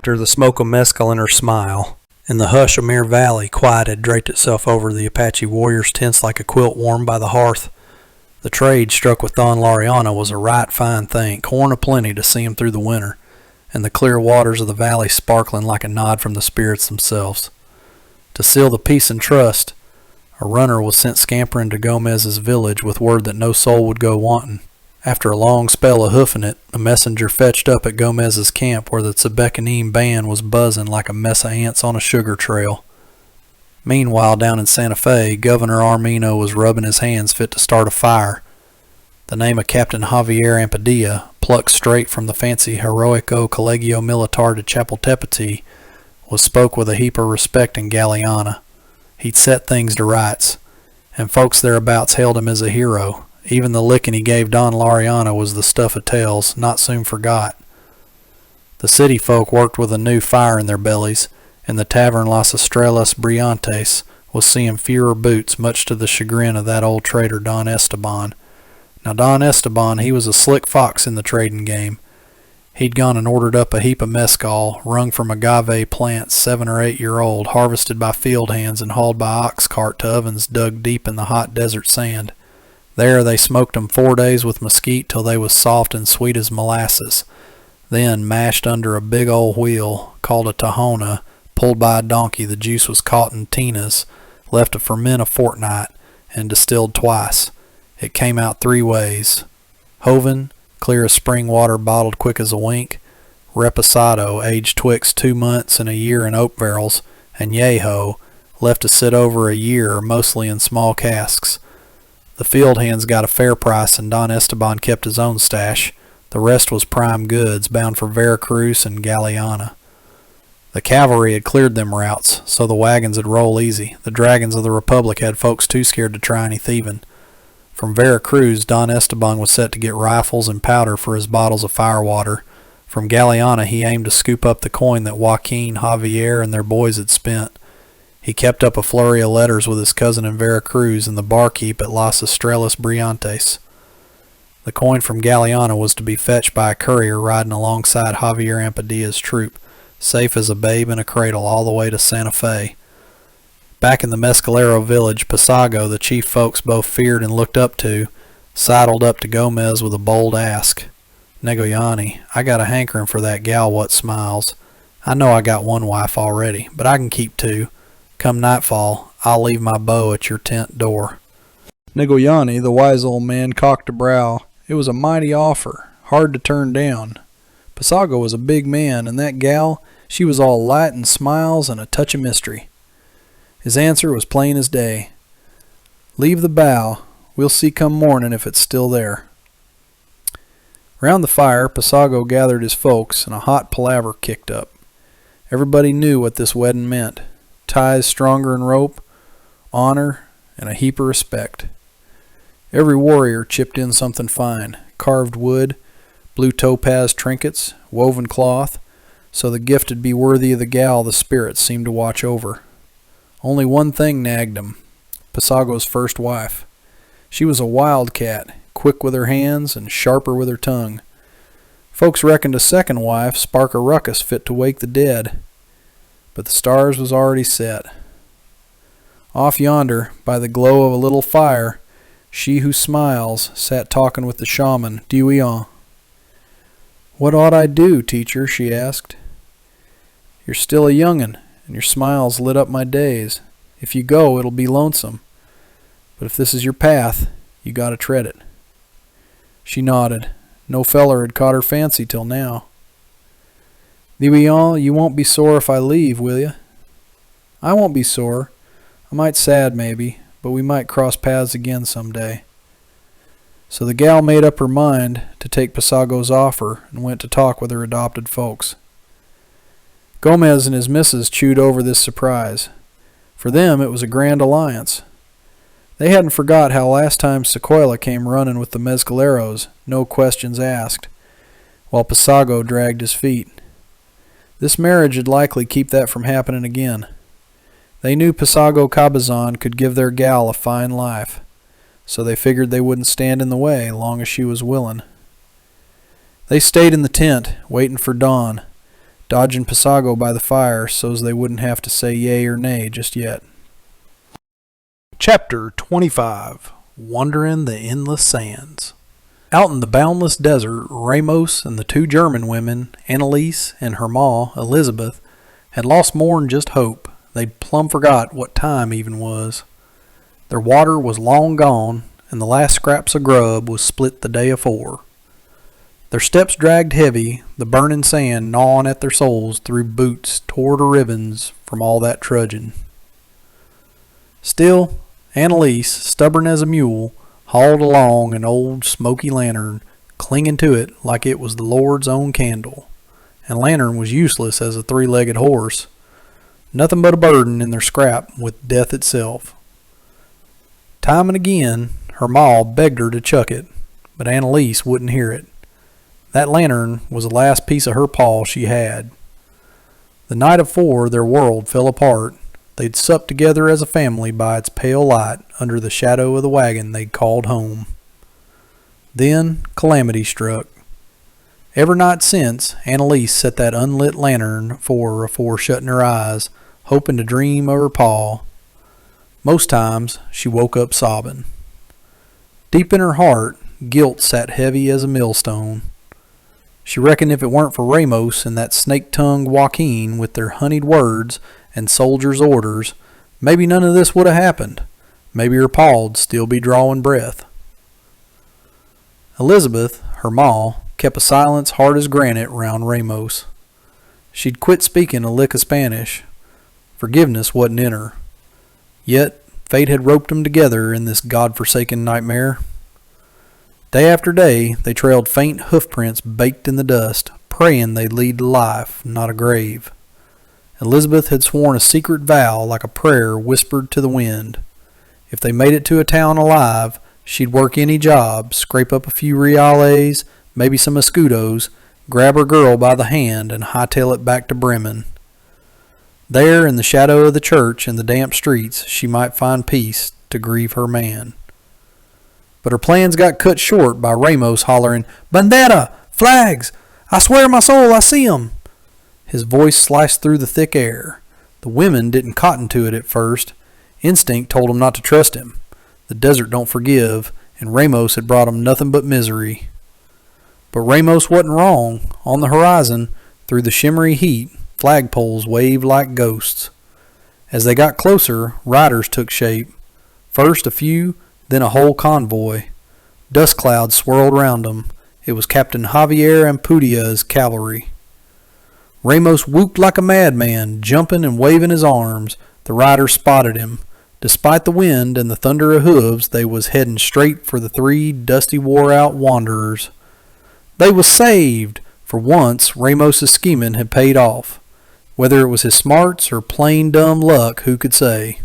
her the smoke of mezcal in her smile, and the hush of Mere Valley quiet had draped itself over the Apache warriors' tents like a quilt warmed by the hearth. The trade struck with Don Laureano was a right fine thing, corn aplenty to see him through the winter, and the clear waters of the valley sparkling like a nod from the spirits themselves. To seal the peace and trust, a runner was sent scampering to Gomez's village with word that no soul would go wanting. After a long spell of hoofing it, a messenger fetched up at Gomez's camp where the Tzebecanim band was buzzing like a mess of ants on a sugar trail. Meanwhile, down in Santa Fe, Governor Armino was rubbing his hands fit to start a fire. The name of Captain Javier Ampadilla, plucked straight from the fancy Heroico Colegio Militar de Chapultepec, was spoke with a heap of respect in Galeana. He'd set things to rights, and folks thereabouts hailed him as a hero. Even the licking he gave Don Laureano was the stuff of tales, not soon forgot. The city folk worked with a new fire in their bellies, and the tavern Las Estrellas Brillantes was seeing fewer boots, much to the chagrin of that old trader Don Esteban. Now Don Esteban, he was a slick fox in the trading game. He'd gone and ordered up a heap of mezcal, wrung from agave plants 7 or 8 year old, harvested by field hands and hauled by ox cart to ovens dug deep in the hot desert sand. There they smoked 'em 4 days with mesquite till they was soft and sweet as molasses. Then, mashed under a big old wheel, called a tahona, pulled by a donkey, the juice was caught in tinas, left to ferment a fortnight, and distilled twice. It came out 3 ways. Joven, clear as spring water bottled quick as a wink. Reposado, aged twixt 2 months and a year in oak barrels. And Yeho, left to sit over a year, mostly in small casks. The field hands got a fair price, and Don Esteban kept his own stash. The rest was prime goods, bound for Veracruz and Galeana. The cavalry had cleared them routes, so the wagons would roll easy. The dragons of the Republic had folks too scared to try any thieving. From Veracruz, Don Esteban was set to get rifles and powder for his bottles of firewater. From Galeana, he aimed to scoop up the coin that Joaquin, Javier, and their boys had spent. He kept up a flurry of letters with his cousin in Veracruz and the barkeep at Las Estrellas Brillantes. The coin from Galeana was to be fetched by a courier riding alongside Javier Ampadilla's troop, safe as a babe in a cradle, all the way to Santa Fe. Back in the Mescalero village, Pasago, the chief folks both feared and looked up to, sidled up to Gomez with a bold ask. "Negoyani, I got a hankering for that gal what smiles. I know I got 1 wife already, but I can keep 2. Come nightfall, I'll leave my bow at your tent door." Negoyani, the wise old man, cocked a brow. It was a mighty offer, hard to turn down. Pasago was a big man, and that gal, she was all light and smiles and a touch of mystery. His answer was plain as day. "Leave the bow. We'll see come morning if it's still there." Round the fire, Pasago gathered his folks, and a hot palaver kicked up. Everybody knew what this wedding meant. Ties stronger 'n rope, honor, and a heap of respect. Every warrior chipped in something fine, carved wood, blue topaz trinkets, woven cloth, so the gift would be worthy of the gal the spirits seemed to watch over. Only one thing nagged him, Pasago's first wife. She was a wildcat, quick with her hands and sharper with her tongue. Folks reckoned a second wife spark a ruckus fit to wake the dead, but the stars was already set. Off yonder, by the glow of a little fire, she who smiles sat talking with the shaman, Duion. "What ought I do, teacher?" she asked. "You're still a young'un, and your smiles lit up my days. If you go, it'll be lonesome. But if this is your path, you gotta tread it." She nodded. No feller had caught her fancy till now. "Duion, you won't be sore if I leave, will you?" "I won't be sore. I might sad, maybe, but we might cross paths again some day." So the gal made up her mind to take Pasago's offer and went to talk with her adopted folks. Gomez and his missus chewed over this surprise. For them, it was a grand alliance. They hadn't forgot how last time Sequoia came running with the mezcaleros, no questions asked, while Pasago dragged his feet. This marriage would likely keep that from happening again. They knew Pasago Cabazon could give their gal a fine life, so they figured they wouldn't stand in the way long as she was willing. They stayed in the tent, waiting for dawn. dodging Pasago by the fire so's they wouldn't have to say yay or nay just yet. Chapter 25. Wandering the Endless Sands. Out in the boundless desert, Ramos and the two German women, Annalise and her ma, Elizabeth, had lost more'n just hope. They'd plumb forgot what time even was. Their water was long gone, and the last scraps of grub was split the day afore. Their steps dragged heavy, the burning sand gnawing at their soles through boots tore to ribbons from all that trudging. Still, Annalise, stubborn as a mule, hauled along an old smoky lantern, clinging to it like it was the Lord's own candle. And lantern was useless as a three-legged horse. Nothing but a burden in their scrap with death itself. Time and again, her ma begged her to chuck it, but Annalise wouldn't hear it. That lantern was the last piece of her paw she had. The night afore their world fell apart, they'd supped together as a family by its pale light under the shadow of the wagon they'd called home. Then calamity struck. Every night since, Annalise set that unlit lantern for her afore shutting her eyes, hoping to dream of her paw. Most times, she woke up sobbing. Deep in her heart, guilt sat heavy as a millstone. She reckoned if it weren't for Ramos and that snake-tongued Joaquin with their honeyed words and soldiers' orders, maybe none of this would have happened. Maybe her paw'd still be drawing breath. Elizabeth, her ma, kept a silence hard as granite round Ramos. She'd quit speaking a lick of Spanish. Forgiveness wasn't in her. Yet, fate had roped them together in this God-forsaken nightmare. Day after day, they trailed faint hoofprints baked in the dust, praying they'd lead to life, not a grave. Elizabeth had sworn a secret vow like a prayer whispered to the wind. If they made it to a town alive, she'd work any job, scrape up a few reales, maybe some escudos, grab her girl by the hand, and hightail it back to Bremen. There, in the shadow of the church and the damp streets, she might find peace to grieve her man. But her plans got cut short by Ramos hollering, "Bandera! Flags! I swear my soul I see 'em!" His voice sliced through the thick air. The women didn't cotton to it at first. Instinct told them not to trust him. The desert don't forgive, and Ramos had brought them nothing but misery. But Ramos wasn't wrong. On the horizon, through the shimmery heat, flagpoles waved like ghosts. As they got closer, riders took shape. First a few, then a whole convoy. Dust clouds swirled round them. It was Captain Javier Amputia's cavalry. Ramos whooped like a madman, jumping and waving his arms. The riders spotted him. Despite the wind and the thunder of hooves, they was heading straight for the three dusty, wore-out wanderers. They was saved! For once, Ramos's scheming had paid off. Whether it was his smarts or plain dumb luck, who could say?